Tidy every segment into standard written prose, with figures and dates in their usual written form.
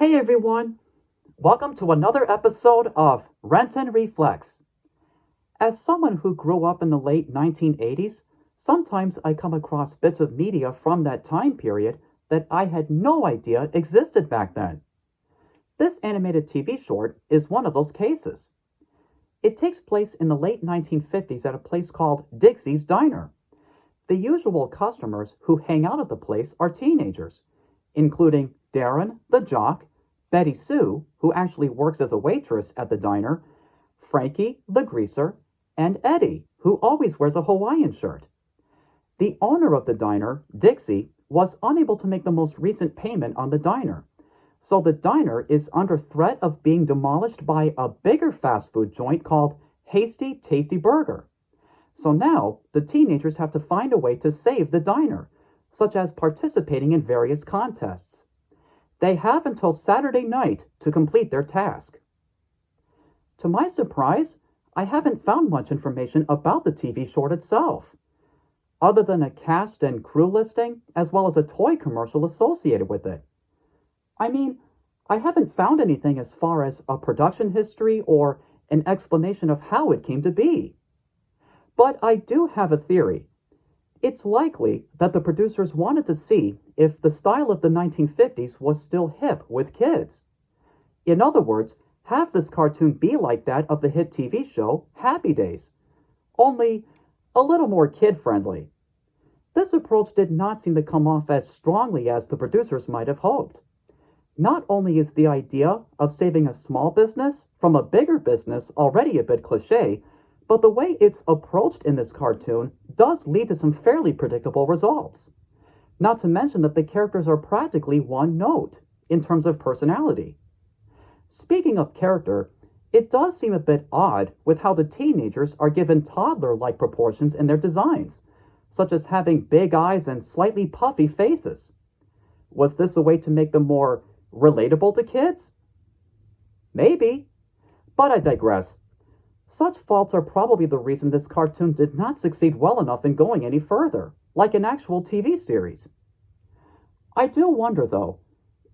Hey everyone! Welcome to another episode of Renton Reflects. As someone who grew up in the late 1980s, sometimes I come across bits of media from that time period that I had no idea existed back then. This animated TV short is one of those cases. It takes place in the late 1950s at a place called Dixie's Diner. The usual customers who hang out at the place are teenagers, including Darren, the jock, Betty Sue, who actually works as a waitress at the diner, Frankie, the greaser, and Eddie, who always wears a Hawaiian shirt. The owner of the diner, Dixie, was unable to make the most recent payment on the diner, so the diner is under threat of being demolished by a bigger fast food joint called Hasty Tasty Burger. So now, the teenagers have to find a way to save the diner, such as participating in various contests. They have until Saturday night to complete their task. To my surprise, I haven't found much information about the TV short itself, other than a cast and crew listing, as well as a toy commercial associated with it. I mean, I haven't found anything as far as a production history or an explanation of how it came to be. But I do have a theory. It's likely that the producers wanted to see if the style of the 1950s was still hip with kids. In other words, have this cartoon be like that of the hit TV show Happy Days, only a little more kid-friendly. This approach did not seem to come off as strongly as the producers might have hoped. Not only is the idea of saving a small business from a bigger business already a bit cliché, but the way it's approached in this cartoon does lead to some fairly predictable results. Not to mention that the characters are practically one note in terms of personality. Speaking of character, it does seem a bit odd with how the teenagers are given toddler-like proportions in their designs, such as having big eyes and slightly puffy faces. Was this a way to make them more relatable to kids? Maybe, but I digress. Such faults are probably the reason this cartoon did not succeed well enough in going any further, like an actual TV series. I do wonder, though,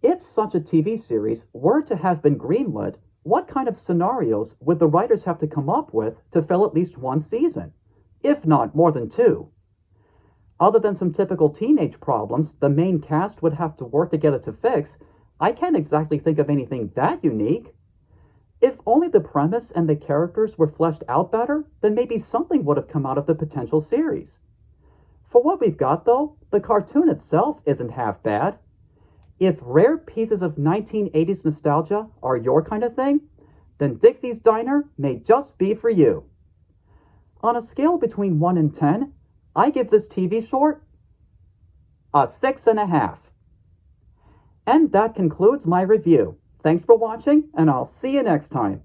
if such a TV series were to have been greenlit, what kind of scenarios would the writers have to come up with to fill at least one season, if not more than two? Other than some typical teenage problems the main cast would have to work together to fix, I can't exactly think of anything that unique. If only the premise and the characters were fleshed out better, then maybe something would have come out of the potential series. For what we've got, though, the cartoon itself isn't half bad. If rare pieces of 1980s nostalgia are your kind of thing, then Dixie's Diner may just be for you. On a scale between 1 and 10, I give this TV short a 6.5. And that concludes my review. Thanks for watching, and I'll see you next time.